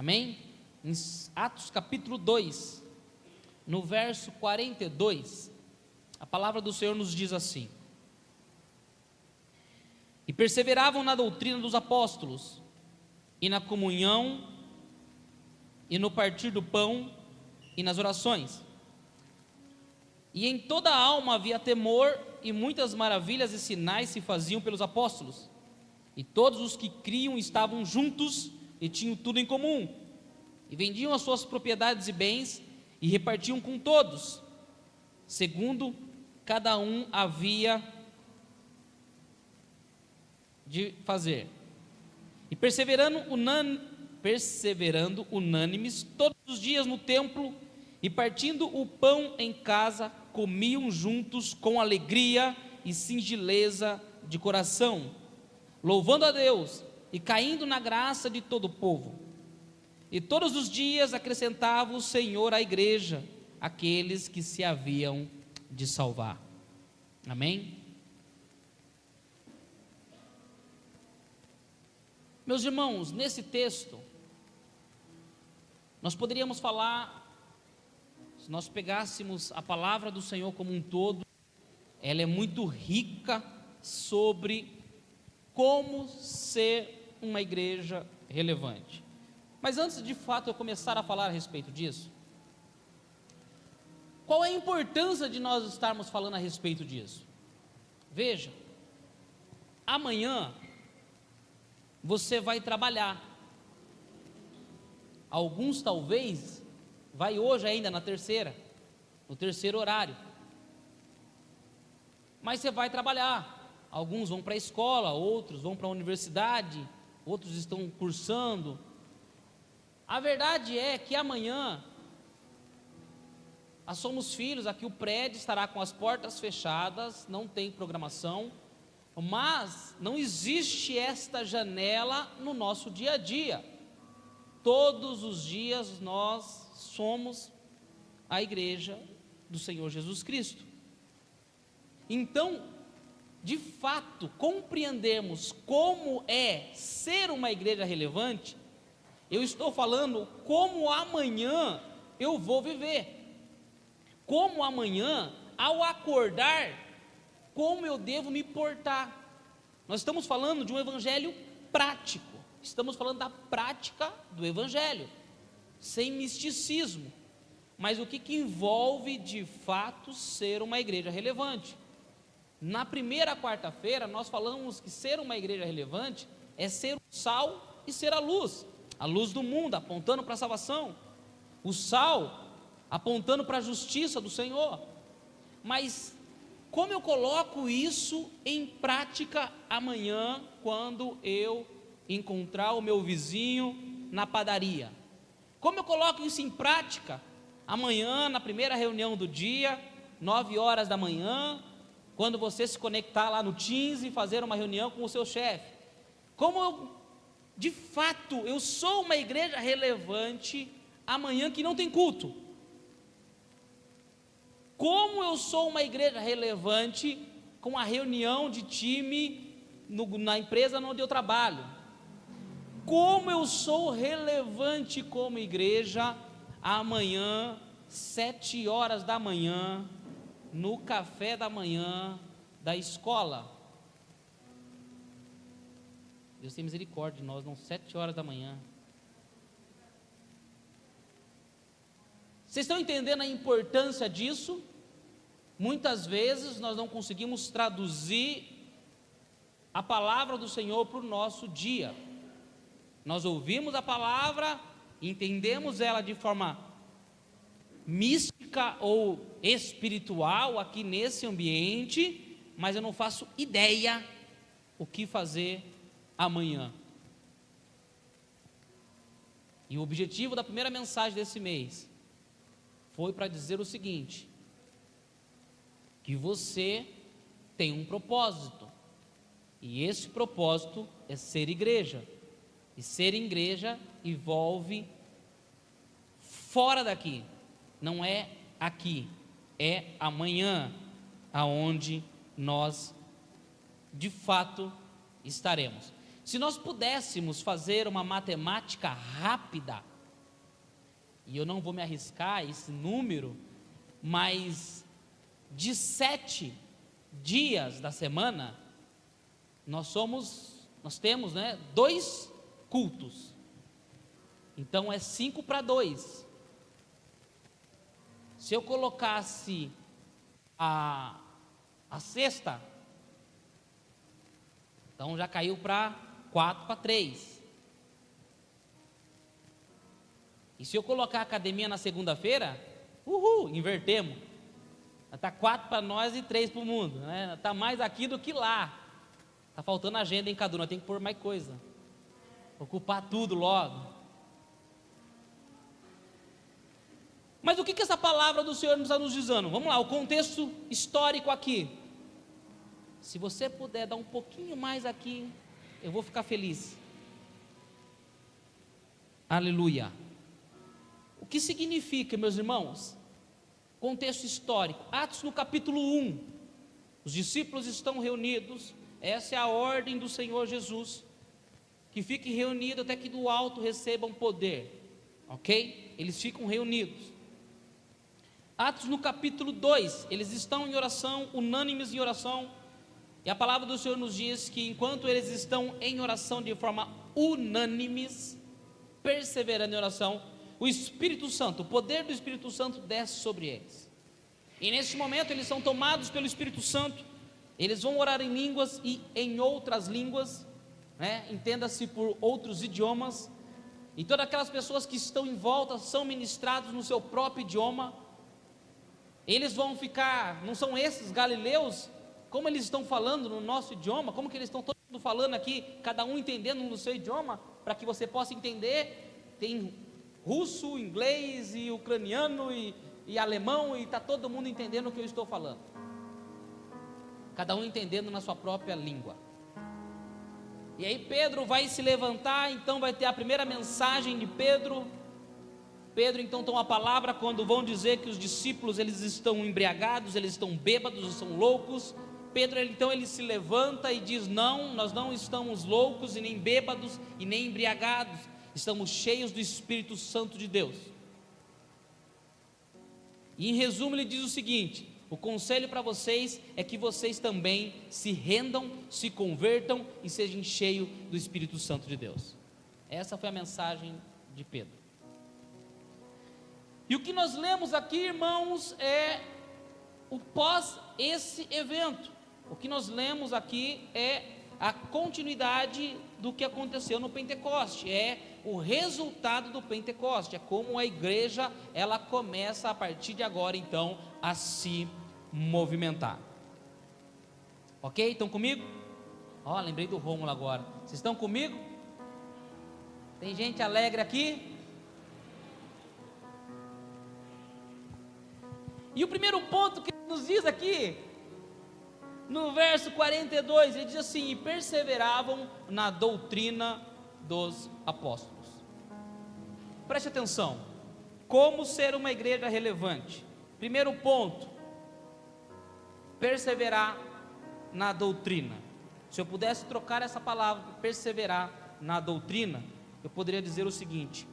Amém? Em Atos capítulo 2, no verso 42, a palavra do Senhor nos diz assim: e perseveravam na doutrina dos apóstolos, e na comunhão, e no partir do pão, e nas orações. E em toda a alma havia temor, e muitas maravilhas e sinais se faziam pelos apóstolos. E todos os que criam estavam juntos e tinham tudo em comum, e vendiam as suas propriedades e bens, e repartiam com todos, segundo cada um havia de fazer. E perseverando unânimes todos os dias no templo, e partindo o pão em casa, comiam juntos com alegria e singeleza de coração, louvando a Deus e caindo na graça de todo o povo. E todos os dias acrescentava o Senhor à igreja aqueles que se haviam de salvar. Amém? Meus irmãos, nesse texto, nós poderíamos falar, se nós pegássemos a palavra do Senhor como um todo, ela é muito rica sobre como ser uma igreja relevante. Mas antes de fato eu começar a falar a respeito disso, qual é a importância de nós estarmos falando a respeito disso? Veja, amanhã você vai trabalhar. Alguns talvez vai hoje ainda no terceiro horário. Mas você vai trabalhar. Alguns vão para a escola, outros vão para a universidade, outros estão cursando. A verdade é que amanhã nós somos filhos, aqui o prédio estará com as portas fechadas, não tem programação, mas não existe esta janela no nosso dia a dia. Todos os dias nós somos a igreja do Senhor Jesus Cristo. Então, de fato, compreendermos como é ser uma igreja relevante, eu estou falando como amanhã eu vou viver. Como amanhã, ao acordar, como eu devo me portar. Nós estamos falando de um evangelho prático. Estamos falando da prática do evangelho, sem misticismo. Mas o que envolve de fato ser uma igreja relevante? Na primeira quarta-feira nós falamos que ser uma igreja relevante é ser o sal e ser a luz do mundo, apontando para a salvação, o sal apontando para a justiça do Senhor. Mas como eu coloco isso em prática amanhã, quando eu encontrar o meu vizinho na padaria? Como eu coloco isso em prática amanhã, na primeira reunião do dia, 9 horas da manhã, quando você se conectar lá no Teams e fazer uma reunião com o seu chefe? Como de fato eu sou uma igreja relevante amanhã que não tem culto? Como eu sou uma igreja relevante com a reunião de time na empresa onde eu trabalho? Como eu sou relevante como igreja amanhã, 7 horas da manhã, no café da manhã da escola? Deus tem misericórdia de nós, não, 7 horas da manhã. Vocês estão entendendo a importância disso? Muitas vezes nós não conseguimos traduzir a palavra do Senhor para o nosso dia. Nós ouvimos a palavra, entendemos ela de forma mística ou espiritual aqui nesse ambiente, mas eu não faço ideia o que fazer amanhã. E o objetivo da primeira mensagem desse mês foi para dizer o seguinte: que você tem um propósito, e esse propósito é ser igreja, e ser igreja envolve fora daqui, não é aqui, é amanhã, aonde nós de fato estaremos. Se nós pudéssemos fazer uma matemática rápida e eu não vou me arriscar a esse número, mas de 7 dias da semana, nós temos, 2 cultos. Então é 5-2. Se eu colocasse a sexta, então já caiu para 4-3. E se eu colocar a academia na segunda-feira, invertemos. Está 4 para nós e 3 para o mundo, né? Está mais aqui do que lá. Está faltando agenda em Cadu, nós temos que pôr mais coisa. Ocupar tudo logo. Mas o que essa palavra do Senhor nos está nos dizendo? Vamos lá, o contexto histórico aqui. Se você puder dar um pouquinho mais aqui, eu vou ficar feliz. Aleluia. O que significa, meus irmãos? Contexto histórico. Atos no capítulo 1. Os discípulos estão reunidos. Essa é a ordem do Senhor Jesus. Que fiquem reunidos até que do alto recebam poder. Ok? Eles ficam reunidos. Atos no capítulo 2. Eles estão em oração, unânimes em oração. E a palavra do Senhor nos diz que enquanto eles estão em oração de forma unânimes, perseverando em oração, o Espírito Santo, o poder do Espírito Santo desce sobre eles. E nesse momento eles são tomados pelo Espírito Santo. Eles vão orar em línguas e em outras línguas, entenda-se por outros idiomas. E todas aquelas pessoas que estão em volta são ministrados no seu próprio idioma. Eles vão ficar, não são esses galileus, como eles estão falando no nosso idioma, como que eles estão todo mundo falando aqui, cada um entendendo no seu idioma, para que você possa entender. Tem russo, inglês e ucraniano e alemão, e está todo mundo entendendo o que eu estou falando, cada um entendendo na sua própria língua. E aí Pedro vai se levantar, então vai ter a primeira mensagem de Pedro. Pedro então toma a palavra quando vão dizer que os discípulos eles estão embriagados, eles estão bêbados, estão loucos. Pedro então ele se levanta e diz: não, nós não estamos loucos e nem bêbados e nem embriagados, estamos cheios do Espírito Santo de Deus. E em resumo ele diz o seguinte: o conselho para vocês é que vocês também se rendam, se convertam e sejam cheios do Espírito Santo de Deus. Essa foi a mensagem de Pedro. E o que nós lemos aqui, irmãos, é o pós esse evento. O que nós lemos aqui é a continuidade do que aconteceu no Pentecoste, é o resultado do Pentecoste, é como a igreja ela começa a partir de agora então a se movimentar. Ok? Estão comigo? Lembrei do Rômulo agora. Vocês estão comigo? Tem gente alegre aqui? E o primeiro ponto que ele nos diz aqui, no verso 42, ele diz assim: e perseveravam na doutrina dos apóstolos. Preste atenção, como ser uma igreja relevante. Primeiro ponto, perseverar na doutrina. Se eu pudesse trocar essa palavra, perseverar na doutrina, eu poderia dizer o seguinte: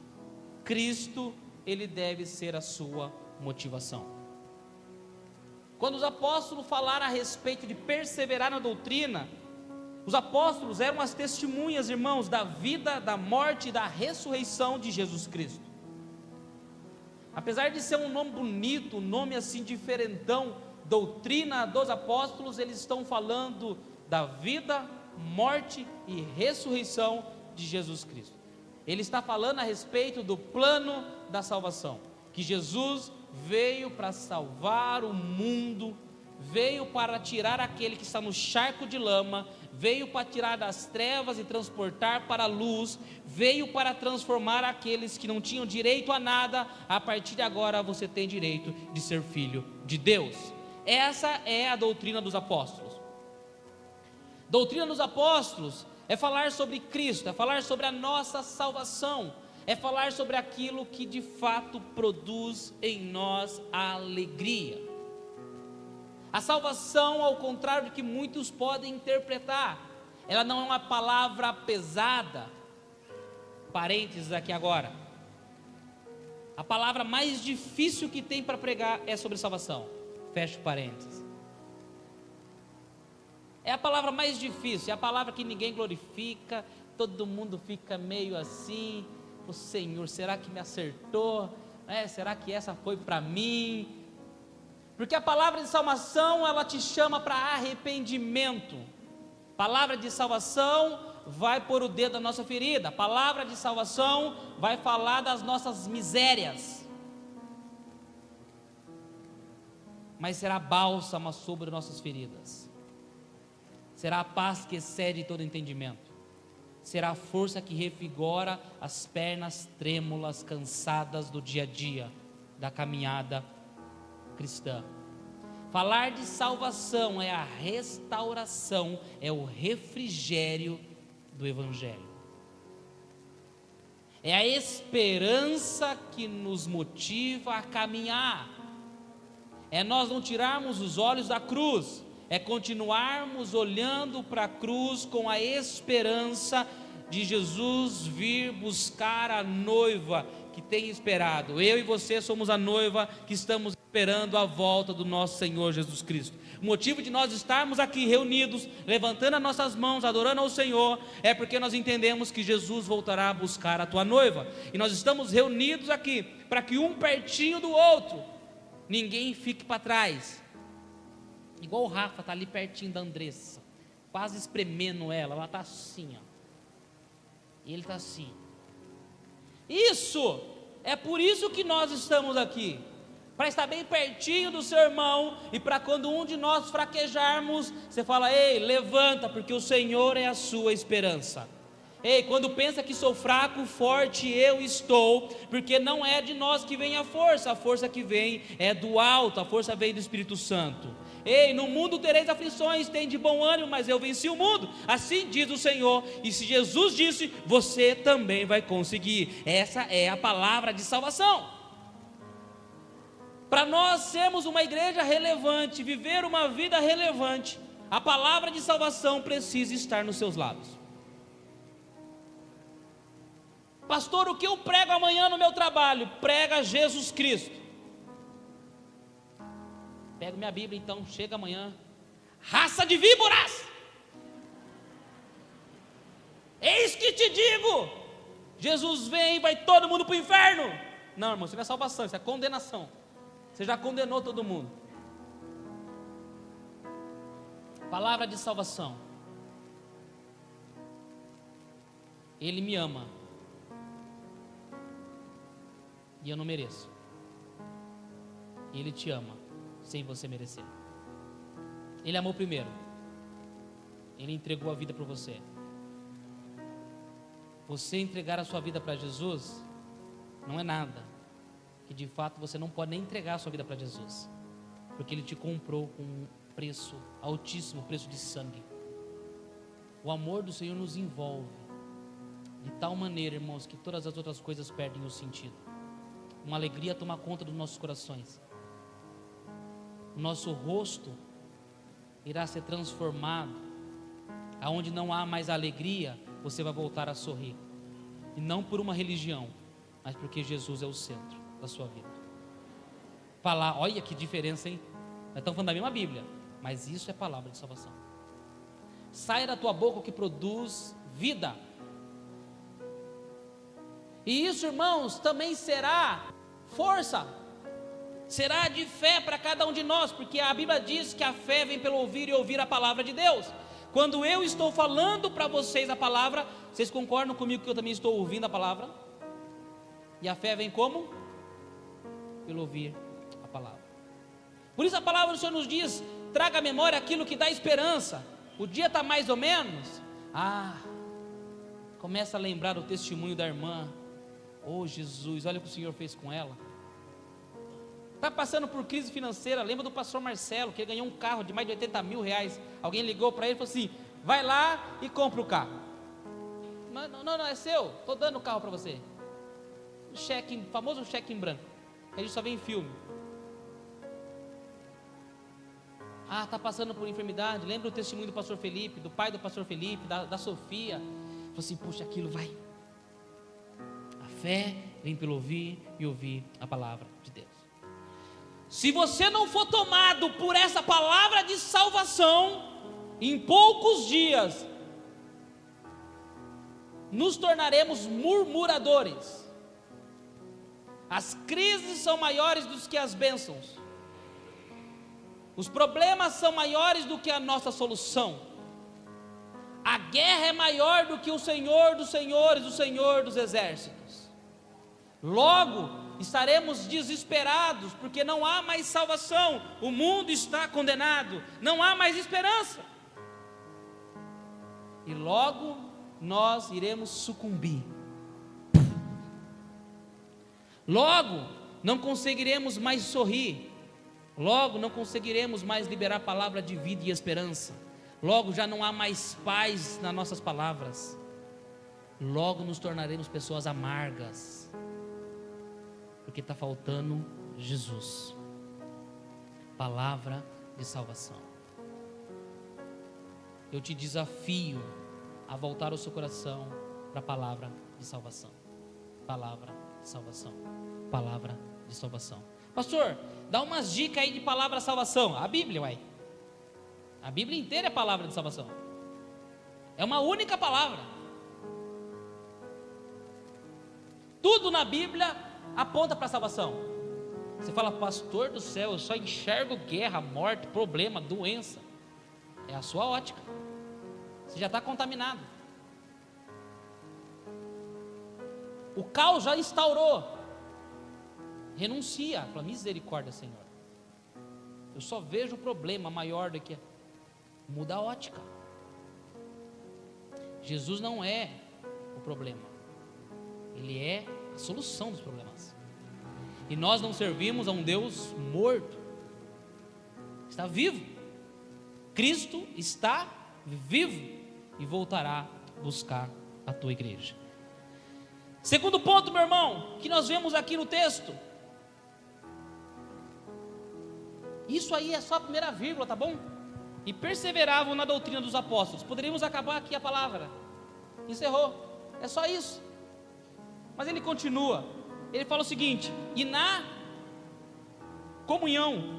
Cristo, ele deve ser a sua motivação. Quando os apóstolos falaram a respeito de perseverar na doutrina, os apóstolos eram as testemunhas, irmãos, da vida, da morte e da ressurreição de Jesus Cristo. Apesar de ser um nome bonito, um nome assim diferentão, doutrina dos apóstolos, eles estão falando da vida, morte e ressurreição de Jesus Cristo. Ele está falando a respeito do plano da salvação, que Jesus veio para salvar o mundo, veio para tirar aquele que está no charco de lama, veio para tirar das trevas e transportar para a luz, veio para transformar aqueles que não tinham direito a nada. A partir de agora você tem direito de ser filho de Deus. Essa é a doutrina dos apóstolos. Doutrina dos apóstolos é falar sobre Cristo, é falar sobre a nossa salvação, é falar sobre aquilo que de fato produz em nós a alegria. A salvação, ao contrário do que muitos podem interpretar, ela não é uma palavra pesada. Parênteses aqui agora. A palavra mais difícil que tem para pregar é sobre salvação. Fecho parênteses. É a palavra mais difícil, é a palavra que ninguém glorifica, todo mundo fica meio assim, o Senhor, será que me acertou? Será que essa foi para mim? Porque a palavra de salvação, ela te chama para arrependimento. Palavra de salvação vai pôr o dedo na nossa ferida. A palavra de salvação vai falar das nossas misérias. Mas será bálsamo sobre nossas feridas. Será a paz que excede todo entendimento. Será a força que revigora as pernas trêmulas, cansadas do dia a dia, da caminhada cristã. Falar de salvação é a restauração, é o refrigério do Evangelho. É a esperança que nos motiva a caminhar. É nós não tirarmos os olhos da cruz, é continuarmos olhando para a cruz com a esperança de Jesus vir buscar a noiva que tem esperado. Eu e você somos a noiva que estamos esperando a volta do nosso Senhor Jesus Cristo. O motivo de nós estarmos aqui reunidos, levantando as nossas mãos, adorando ao Senhor, é porque nós entendemos que Jesus voltará a buscar a tua noiva. E nós estamos reunidos aqui para que um pertinho do outro, ninguém fique para trás. Igual o Rafa está ali pertinho da Andressa, quase espremendo ela está assim, ó. E ele está assim. Isso, é por isso que nós estamos aqui, para estar bem pertinho do seu irmão, e para quando um de nós fraquejarmos, você fala: ei, levanta, porque o Senhor é a sua esperança. Ei, quando pensa que sou fraco, forte eu estou, porque não é de nós que vem a força que vem é do alto, a força vem do Espírito Santo. Ei, no mundo tereis aflições, tem de bom ânimo, mas eu venci o mundo, assim diz o Senhor. E se Jesus disse, você também vai conseguir. Essa é a palavra de salvação. Para nós sermos uma igreja relevante, viver uma vida relevante, a palavra de salvação precisa estar nos seus lábios. Pastor, o que eu prego amanhã no meu trabalho? Prega Jesus Cristo. Pego minha Bíblia então, chega amanhã. Raça de víboras! Eis que te digo, Jesus vem, vai todo mundo para o inferno. Não, irmão, isso não é salvação, isso é condenação. Você já condenou todo mundo. Palavra de salvação. Ele me ama. E eu não mereço. Ele te ama sem você merecer. Ele amou primeiro. Ele entregou a vida por você. Você entregar a sua vida para Jesus não é nada, que de fato você não pode nem entregar a sua vida para Jesus, porque Ele te comprou com um preço altíssimo, preço de sangue. O amor do Senhor nos envolve de tal maneira, irmãos, que todas as outras coisas perdem o sentido. Uma alegria toma conta dos nossos corações. O nosso rosto irá ser transformado. Aonde não há mais alegria, você vai voltar a sorrir. E não por uma religião, mas porque Jesus é o centro da sua vida. Falar, olha que diferença, hein? Nós estamos falando da mesma Bíblia, mas isso é palavra de salvação. Saia da tua boca o que produz vida. E isso, irmãos, também será força, será de fé para cada um de nós, porque a Bíblia diz que a fé vem pelo ouvir e ouvir a palavra de Deus. Quando eu estou falando para vocês a palavra, vocês concordam comigo que eu também estou ouvindo a palavra? E a fé vem como? Pelo ouvir a palavra. Por isso a palavra do Senhor nos diz: traga à memória aquilo que dá esperança. O dia está mais ou menos, começa a lembrar o testemunho da irmã. Oh Jesus, olha o que o Senhor fez com ela. Está passando por crise financeira. Lembra do pastor Marcelo, que ele ganhou um carro de mais de 80 mil reais. Alguém ligou para ele e falou assim: vai lá e compra o carro. Não, é seu, estou dando o carro para você. Cheque, famoso cheque em branco, que a gente só vê em filme. Está passando por enfermidade. Lembra o testemunho do pastor Felipe, do pai do pastor Felipe, da Sofia. Falou assim: puxa, aquilo vai. A fé vem pelo ouvir e ouvir a palavra de Deus. Se você não for tomado por essa palavra de salvação, em poucos dias nos tornaremos murmuradores. As crises são maiores do que as bênçãos. Os problemas são maiores do que a nossa solução. A guerra é maior do que o Senhor dos Senhores, o Senhor dos Exércitos. Logo, estaremos desesperados, porque não há mais salvação. O mundo está condenado, não há mais esperança. E logo nós iremos sucumbir. Logo não conseguiremos mais sorrir. Logo não conseguiremos mais liberar palavra de vida e esperança. Logo já não há mais paz nas nossas palavras. Logo nos tornaremos pessoas amargas, porque está faltando Jesus, palavra de salvação. Eu te desafio a voltar o seu coração para a palavra de salvação. Palavra de salvação. Palavra de salvação. Pastor, dá umas dicas aí de palavra de salvação. A Bíblia, uai. A Bíblia inteira é palavra de salvação. É uma única palavra. Tudo na Bíblia aponta para a salvação. Você fala, pastor do céu, eu só enxergo guerra, morte, problema, doença. É a sua ótica. Você já está contaminado. O caos já instaurou. Renuncia, fala, misericórdia, Senhor. Eu só vejo o problema maior do que... Muda a ótica. Jesus não é o problema. Ele é a solução dos problemas. E nós não servimos a um Deus morto. Está vivo. Cristo está vivo e voltará buscar a tua igreja. Segundo ponto, meu irmão, que nós vemos aqui no texto. Isso aí é só a primeira vírgula, tá bom? E perseveravam na doutrina dos apóstolos. Poderíamos acabar aqui a palavra. Encerrou. É só isso. Mas ele continua. Ele fala o seguinte: e na comunhão.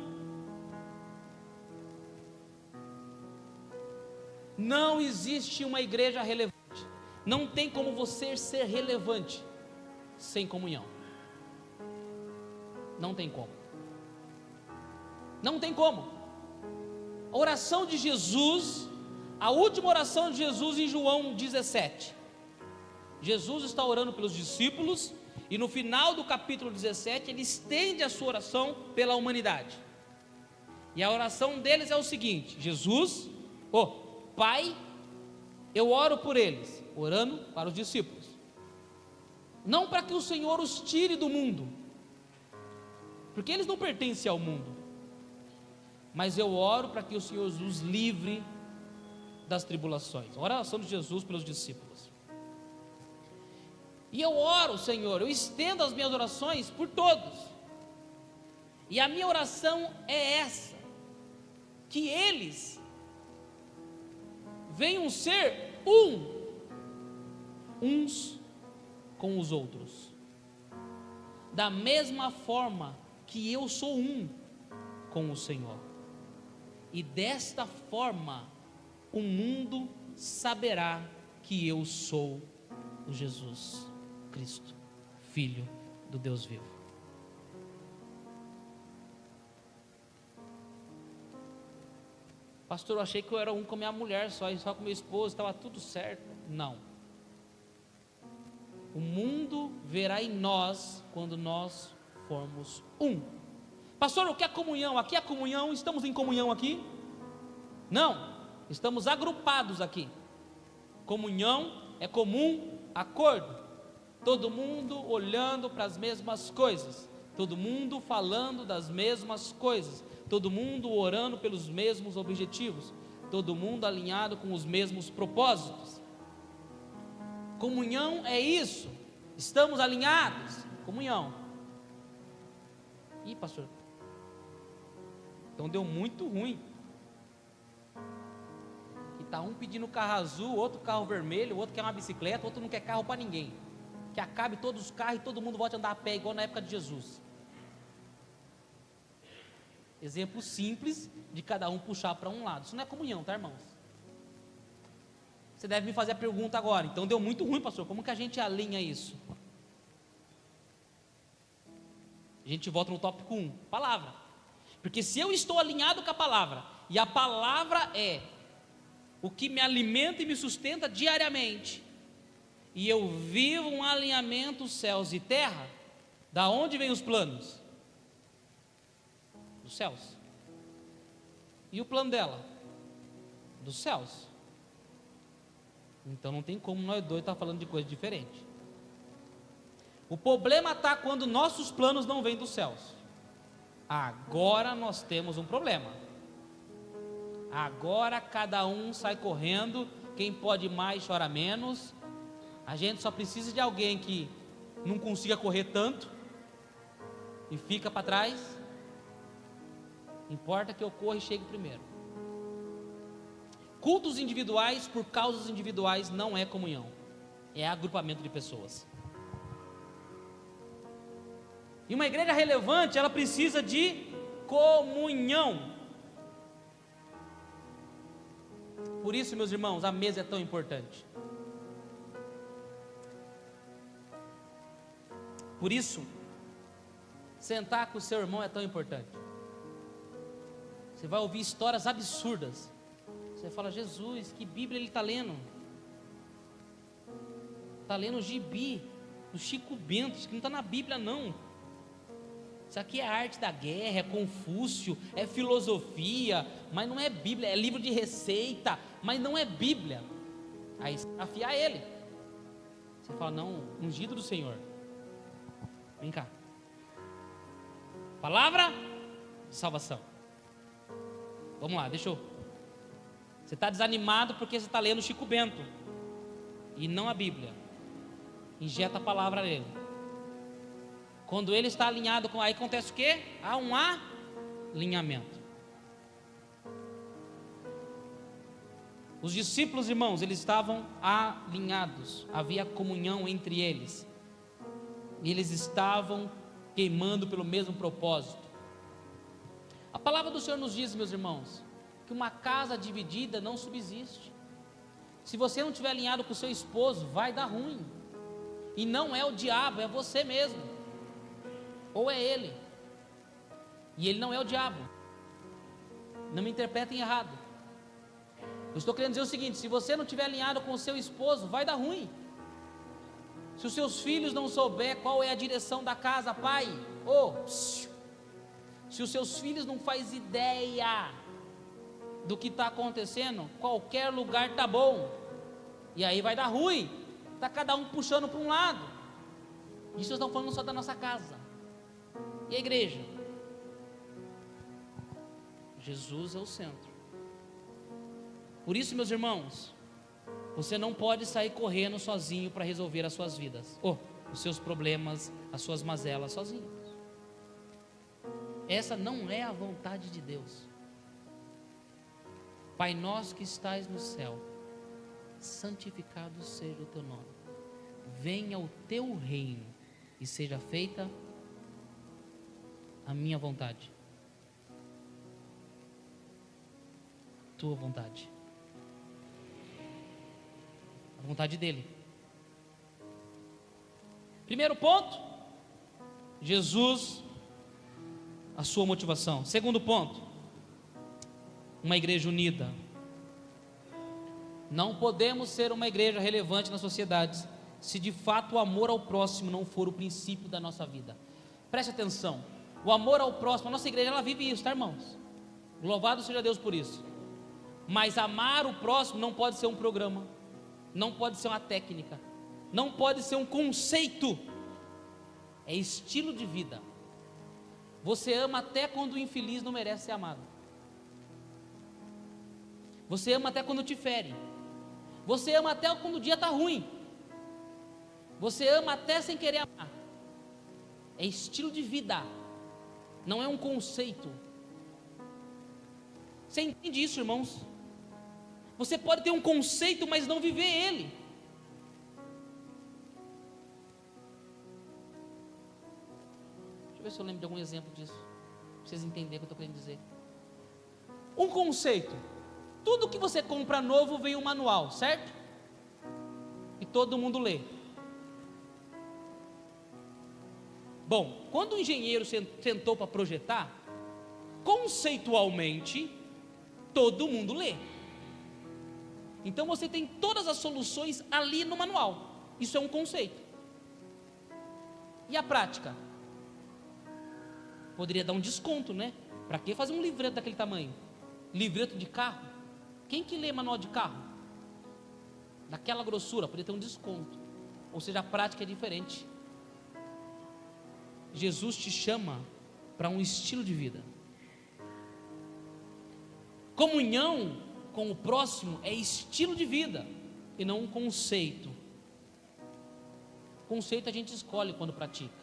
Não existe uma igreja relevante. Não tem como você ser relevante sem comunhão. Não tem como. Não tem como. A oração de Jesus, a última oração de Jesus em João 17. Jesus está orando pelos discípulos e no final do capítulo 17 ele estende a sua oração pela humanidade. E a oração deles é o seguinte: Jesus, Pai, eu oro por eles, orando para os discípulos, não para que o Senhor os tire do mundo, porque eles não pertencem ao mundo, mas eu oro para que o Senhor os livre das tribulações. A oração de Jesus pelos discípulos. E eu oro, Senhor, eu estendo as minhas orações por todos. E a minha oração é essa: que eles venham ser uns com os outros, da mesma forma que eu sou um com o Senhor. E desta forma o mundo saberá que eu sou o Jesus Cristo, Filho do Deus vivo. Pastor, eu achei que eu era um com minha mulher só com meu esposo, estava tudo certo. Não. O mundo verá em nós quando nós formos um. Pastor, o que é comunhão? Aqui é comunhão, estamos em comunhão aqui? Não, estamos agrupados aqui. Comunhão é comum acordo. Todo mundo olhando para as mesmas coisas. Todo mundo falando das mesmas coisas. Todo mundo orando pelos mesmos objetivos. Todo mundo alinhado com os mesmos propósitos. Comunhão é isso. Estamos alinhados. Comunhão. Ih, pastor, então deu muito ruim. E está um pedindo carro azul, outro carro vermelho, outro quer uma bicicleta, outro não quer carro para ninguém. que acabe todos os carros e todo mundo volte a andar a pé, igual na época de Jesus. Exemplo simples de cada um puxar para um lado. Isso não é comunhão, tá, irmãos? Você deve me fazer a pergunta agora. Então deu muito ruim, pastor. Como que a gente alinha isso? A gente volta no tópico 1, palavra. Porque se eu estou alinhado com a palavra, e a palavra é o que me alimenta e me sustenta diariamente, e eu vivo um alinhamento céus e terra, da onde vêm os planos? Dos céus. E o plano dela? Dos céus. Então não tem como nós dois estar falando de coisa diferente. O problema está quando nossos planos não vêm dos céus. Agora nós temos um problema. Agora cada um sai correndo, quem pode mais chora menos. A gente só precisa de alguém que não consiga correr tanto e fica para trás. Importa que eu corra e chegue primeiro. Cultos individuais por causas individuais não é comunhão, é agrupamento de pessoas. E uma igreja relevante, ela precisa de comunhão. Por isso, meus irmãos, a mesa é tão importante. Por isso, sentar com o seu irmão é tão importante. Você vai ouvir histórias absurdas. Você fala, Jesus, que Bíblia ele está lendo? Está lendo o gibi do Chico Bento, isso que não está na Bíblia não. Isso aqui é arte da guerra, é Confúcio, é filosofia, mas não é Bíblia, é livro de receita, mas não é Bíblia. Aí afiar ele. Você fala, não, ungido do Senhor. Vem cá. Palavra de salvação. Vamos lá, deixa eu. Você está desanimado porque você está lendo Chico Bento e não a Bíblia. Injeta a palavra nele. Quando ele está alinhado com, aí acontece o quê? Há um alinhamento. Os discípulos, irmãos, eles estavam alinhados. Havia comunhão entre eles. E eles estavam queimando pelo mesmo propósito. A palavra do Senhor nos diz, meus irmãos, que uma casa dividida não subsiste. Se você não estiver alinhado com o seu esposo, vai dar ruim. E não é o diabo, é você mesmo. Ou é ele. E ele não é o diabo. Não me interpretem errado. Eu estou querendo dizer o seguinte: se você não estiver alinhado com o seu esposo, vai dar ruim. Se os seus filhos não souber qual é a direção da casa, pai, se os seus filhos não fazem ideia do que está acontecendo, qualquer lugar está bom. E aí vai dar ruim. Está cada um puxando para um lado. Isso nós estamos falando só da nossa casa. E a igreja? Jesus é o centro. Por isso, meus irmãos, você não pode sair correndo sozinho para resolver as suas vidas, os seus problemas, as suas mazelas sozinho. Essa não é a vontade de Deus. Pai nosso que estais no céu, santificado seja o teu nome. Venha o teu reino e seja feita a minha vontade. Tua vontade. A vontade dele. Primeiro ponto, Jesus, a sua motivação. Segundo ponto, uma igreja unida. Não podemos ser uma igreja relevante nas sociedades se de fato o amor ao próximo não for o princípio da nossa vida. Preste atenção, o amor ao próximo, a nossa igreja ela vive isso, tá, irmãos? Louvado seja Deus por isso. Mas amar o próximo não pode ser um programa, não pode ser uma técnica, não pode ser um conceito, é estilo de vida. Você ama até quando o infeliz não merece ser amado. Você ama até quando te fere. Você ama até quando o dia está ruim. Você ama até sem querer amar. É estilo de vida, não é um conceito. Você entende isso, irmãos? Você pode ter um conceito, mas não viver ele. eu ver se eu lembro de algum exemplo disso, para vocês entenderem o que eu estou querendo dizer. Um conceito: tudo que você compra novo vem um manual, certo? E todo mundo lê. Bom, quando o engenheiro sentou para projetar, conceitualmente, todo mundo lê. Então você tem todas as soluções ali no manual. Isso é um conceito. E a prática? Poderia dar um desconto, né? Para que fazer um livreto daquele tamanho? Livreto de carro? Quem que lê manual de carro? Daquela grossura, poderia ter um desconto. Ou seja, a prática é diferente. Jesus te chama para um estilo de vida. Comunhão com o próximo é estilo de vida e não um conceito. Conceito a gente escolhe quando pratica.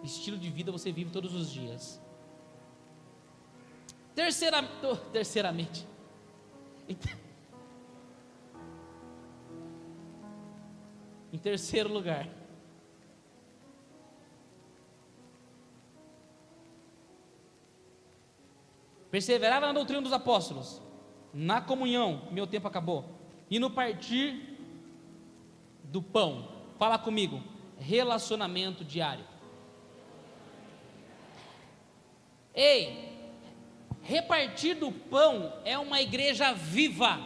Estilo de vida você vive todos os dias. Terceiramente, em terceiro lugar, perseverar na doutrina dos apóstolos, na comunhão, meu tempo acabou, e no partir do pão. Fala comigo, relacionamento diário. Ei, repartir do pão é uma igreja viva.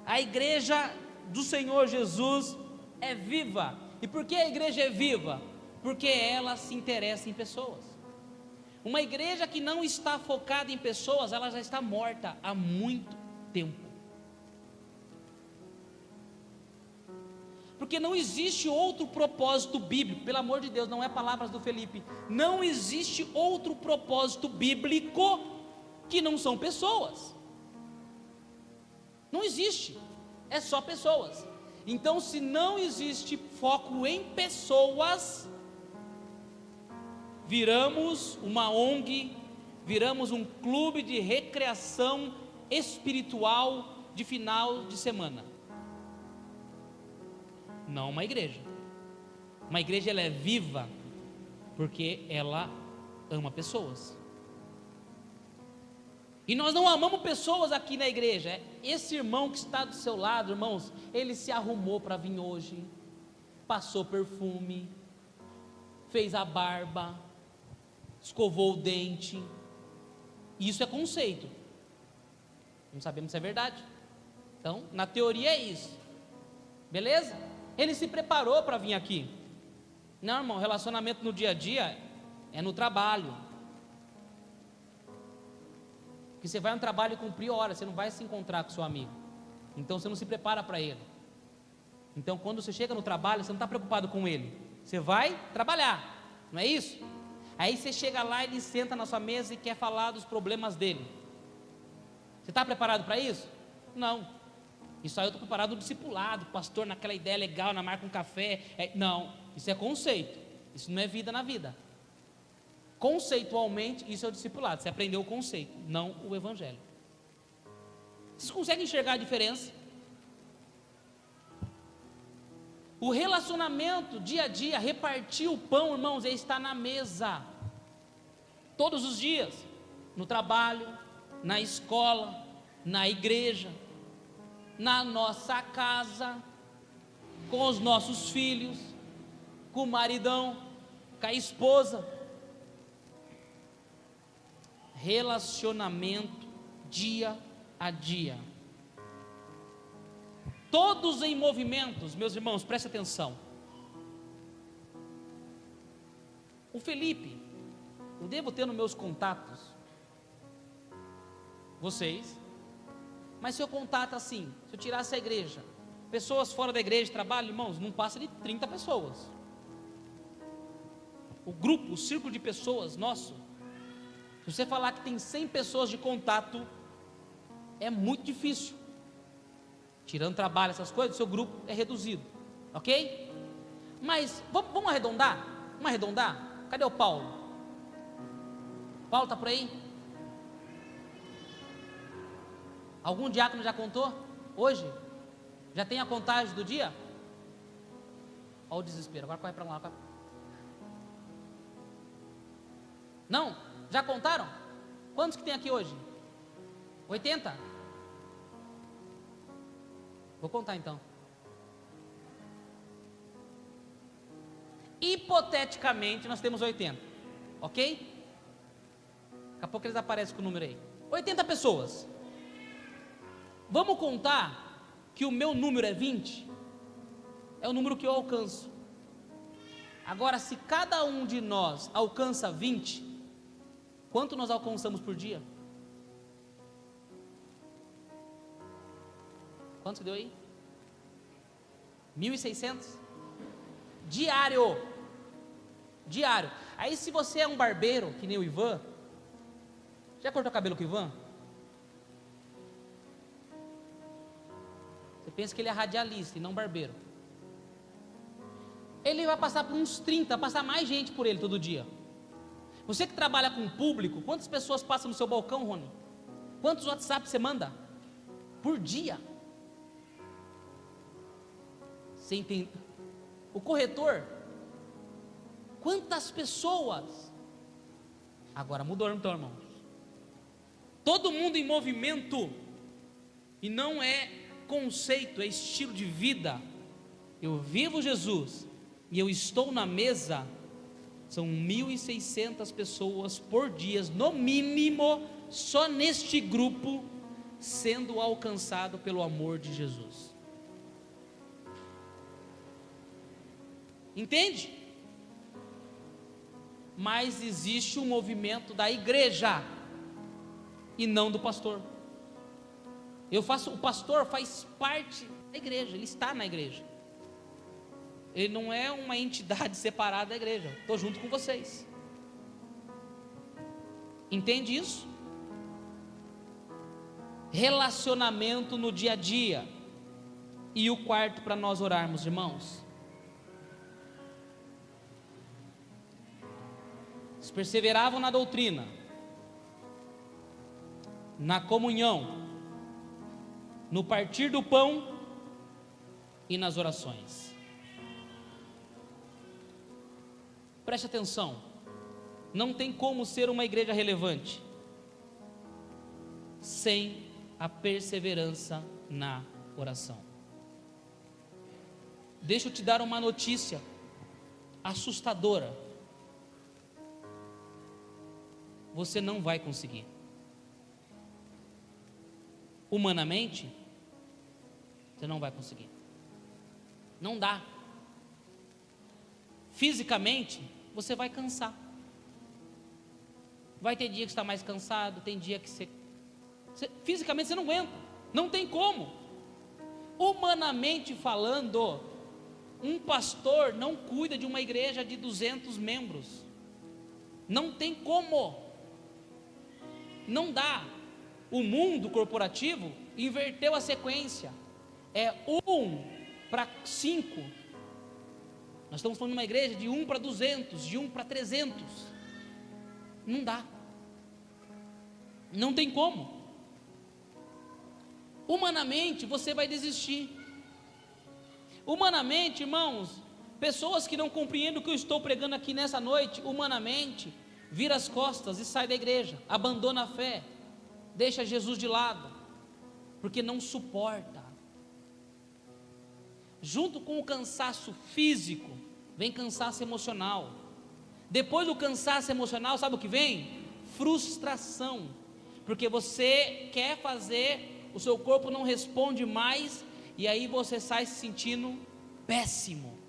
A igreja do Senhor Jesus é viva. E por que a igreja é viva? Porque ela se interessa em pessoas. Uma igreja que não está focada em pessoas, ela já está morta há muito tempo. Porque não existe outro propósito bíblico, pelo amor de Deus, não é palavras do Felipe, não existe outro propósito bíblico que não são pessoas. Não existe, é só pessoas. Então, se não existe foco em pessoas, viramos uma ONG, viramos um clube de recreação espiritual de final de semana. Não uma igreja. Uma igreja, ela é viva porque ela ama pessoas. E nós não amamos pessoas aqui na igreja. Esse irmão que está do seu lado, irmãos, ele se arrumou para vir hoje, passou perfume, fez a barba, escovou o dente. Isso é conceito. Não sabemos se é verdade. Então, na teoria é isso. Beleza? Ele se preparou para vir aqui. Não, irmão, relacionamento no dia a dia é no trabalho. Porque você vai no trabalho e cumprir horas, você não vai se encontrar com seu amigo. Então você não se prepara para ele. Então quando você chega no trabalho, você não está preocupado com ele. Você vai trabalhar, não é isso? Aí você chega lá e ele senta na sua mesa e quer falar dos problemas dele. Você está preparado para isso? Não. Isso aí eu estou preparado no discipulado, pastor, naquela ideia legal, na marca um café. Não, isso é conceito. Isso não é vida na vida. Conceitualmente, isso é o discipulado. Você aprendeu o conceito, não o evangelho. Vocês conseguem enxergar a diferença? O relacionamento dia a dia, repartir o pão, irmãos, é estar na mesa. Todos os dias. No trabalho, na escola, na igreja, na nossa casa, com os nossos filhos, com o maridão, com a esposa. Relacionamento dia a dia. Todos em movimentos, meus irmãos, preste atenção. O Felipe, eu devo ter nos meus contatos, vocês, mas se eu contato assim, se eu tirasse a igreja, pessoas fora da igreja, trabalho, irmãos, não passa de 30 pessoas. O grupo, o círculo de pessoas nosso, se você falar que tem 100 pessoas de contato, é muito difícil. Tirando trabalho, essas coisas, seu grupo é reduzido, ok? Mas, vamos arredondar? Vamos arredondar? Cadê o Paulo? Paulo está por aí? Algum diácono já contou? Hoje? Já tem a contagem do dia? Olha o desespero, agora corre para lá. Não? Já contaram? Quantos que tem aqui hoje? 80? Vou contar então. Hipoteticamente nós temos 80, ok? Daqui a pouco eles aparecem com o número aí. 80 pessoas. Vamos contar que o meu número é 20? É o número que eu alcanço. Agora, se cada um de nós alcança 20, quanto nós alcançamos por dia? Quanto que deu aí? 1.600? Diário. Aí se você é um barbeiro, que nem o Ivan, já cortou cabelo com o Ivan? Você pensa que ele é radialista e não barbeiro. Ele vai passar por uns 30, passar mais gente por ele todo dia. Você que trabalha com público, quantas pessoas passam no seu balcão, Rony? Quantos WhatsApp você manda? Por dia? Você entende? O corretor, quantas pessoas? Agora mudou então, irmãos. Todo mundo em movimento, e não é conceito, é estilo de vida. Eu vivo Jesus, e eu estou na mesa, são 1.600 pessoas por dia, no mínimo, só neste grupo, sendo alcançado pelo amor de Jesus. Entende? Mas existe um movimento da igreja e não do pastor. O pastor faz parte da igreja, ele está na igreja. Ele não é uma entidade separada da igreja. Estou junto com vocês. Entende isso? Relacionamento no dia a dia. E o quarto para nós orarmos, irmãos. Eles perseveravam na doutrina, na comunhão, no partir do pão e nas orações. Preste atenção, não tem como ser uma igreja relevante sem a perseverança na oração. Deixa eu te dar uma notícia assustadora. Você não vai conseguir. Humanamente, você não vai conseguir. Não dá. Fisicamente, você vai cansar. Vai ter dia que você está mais cansado, tem dia que fisicamente você não aguenta. Não tem como. Humanamente falando, um pastor não cuida de uma igreja de 200 membros. Não tem como. Não dá. O mundo corporativo inverteu a sequência. É 1 para 5. Nós estamos falando de uma igreja de 1 para 200, de 1 para 300. Não dá. Não tem como. Humanamente você vai desistir. Humanamente, irmãos, pessoas que não compreendem o que eu estou pregando aqui nessa noite, humanamente, vira as costas e sai da igreja, abandona a fé, deixa Jesus de lado, porque não suporta. Junto com o cansaço físico, vem cansaço emocional. Depois do cansaço emocional, sabe o que vem? Frustração, porque você quer fazer, o seu corpo não responde mais, e aí você sai se sentindo péssimo.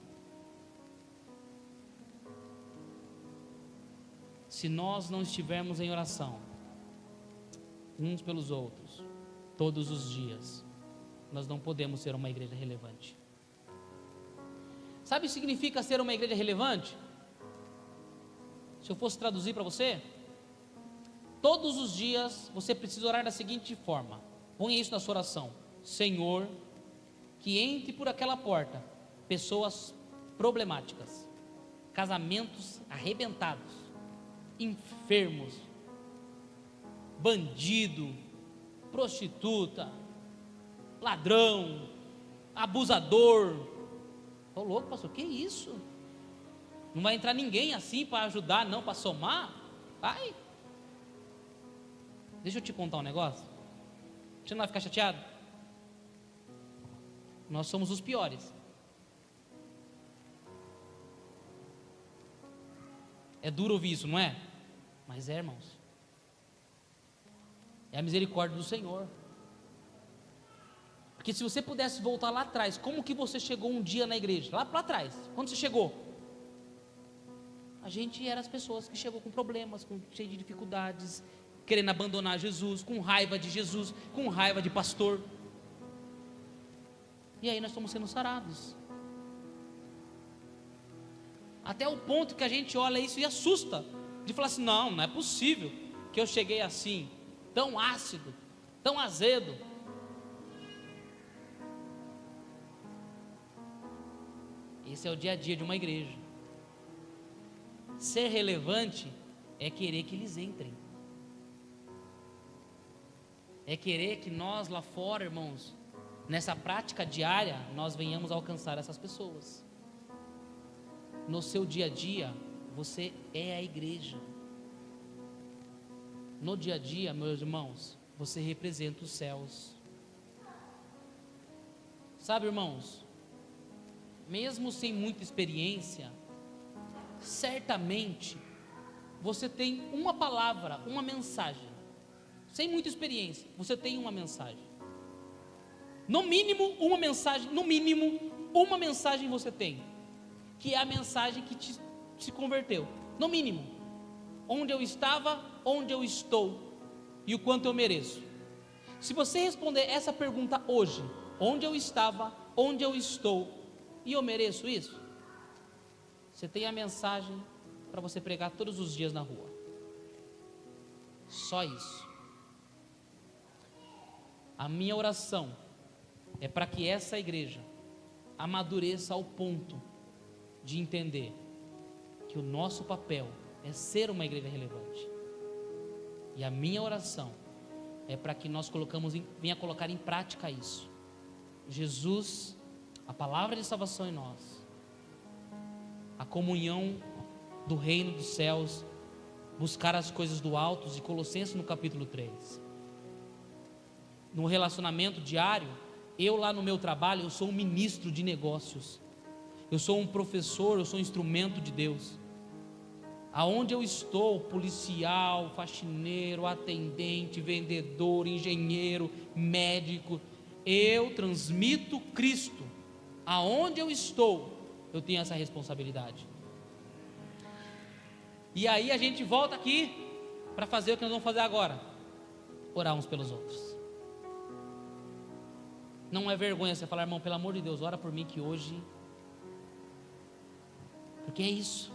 Se nós não estivermos em oração, uns pelos outros, todos os dias, nós não podemos ser uma igreja relevante. Sabe o que significa ser uma igreja relevante? Se eu fosse traduzir para você, todos os dias você precisa orar da seguinte forma, ponha isso na sua oração: Senhor, que entre por aquela porta pessoas problemáticas, casamentos arrebentados, enfermos, bandido, prostituta, ladrão, abusador. Tô louco, pastor, que isso? Não vai entrar ninguém assim para ajudar, não, para somar? Ai, deixa eu te contar um negócio. Você não vai ficar chateado? Nós somos os piores. É duro ouvir isso, não é? Mas é, irmãos. É a misericórdia do Senhor. Porque se você pudesse voltar lá atrás, como que você chegou um dia na igreja? Lá para trás, quando você chegou? A gente era as pessoas que chegou com problemas, cheio de dificuldades, querendo abandonar Jesus, com raiva de Jesus, com raiva de pastor. E aí nós estamos sendo sarados. Até o ponto que a gente olha isso e assusta, de falar assim, não é possível que eu cheguei assim, tão ácido, tão azedo. Esse é o dia a dia de uma igreja. Ser relevante é querer que eles entrem. É querer que nós lá fora, irmãos, nessa prática diária, nós venhamos a alcançar essas pessoas. No seu dia a dia, você é a igreja. No dia a dia, meus irmãos, você representa os céus. Sabe, irmãos, mesmo sem muita experiência, certamente você tem uma palavra, uma mensagem. Sem muita experiência, você tem uma mensagem. No mínimo, uma mensagem você tem, que é a mensagem que se converteu. No mínimo, onde eu estava, onde eu estou e o quanto eu mereço. Se você responder essa pergunta hoje, onde eu estava, onde eu estou e eu mereço isso, você tem a mensagem para você pregar todos os dias na rua. Só isso. A minha oração é para que essa igreja amadureça ao ponto de entender que o nosso papel é ser uma igreja relevante. E a minha oração é para que nós venha colocar em prática isso. Jesus, a palavra de salvação em nós, a comunhão do reino dos céus, buscar as coisas do alto, de Colossenses no capítulo 3. No relacionamento diário, eu lá no meu trabalho, eu sou um ministro de negócios, eu sou um professor, eu sou um instrumento de Deus. Aonde eu estou, policial, faxineiro, atendente, vendedor, engenheiro, médico, eu transmito Cristo. Aonde eu estou, eu tenho essa responsabilidade. E aí a gente volta aqui para fazer o que nós vamos fazer agora: orar uns pelos outros. Não é vergonha você falar, irmão, pelo amor de Deus, ora por mim que hoje... Porque é isso.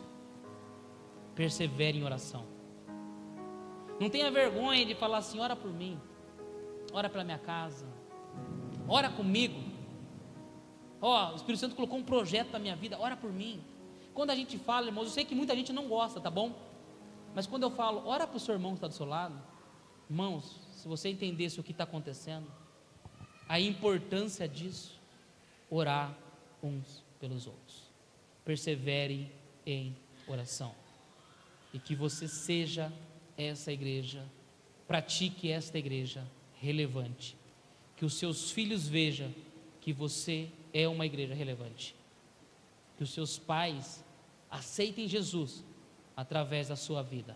Persevere em oração. Não tenha vergonha de falar assim, ora por mim, ora pela minha casa, ora comigo. O Espírito Santo colocou um projeto na minha vida, ora por mim. Quando a gente fala, irmãos, eu sei que muita gente não gosta, tá bom? Mas quando eu falo, ora para o seu irmão que está do seu lado, irmãos, se você entendesse o que está acontecendo, a importância disso, orar uns pelos outros. Persevere em oração. E que você seja essa igreja, pratique esta igreja relevante. Que os seus filhos vejam que você é uma igreja relevante. Que os seus pais aceitem Jesus através da sua vida.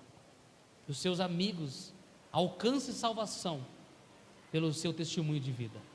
Que os seus amigos alcancem salvação pelo seu testemunho de vida.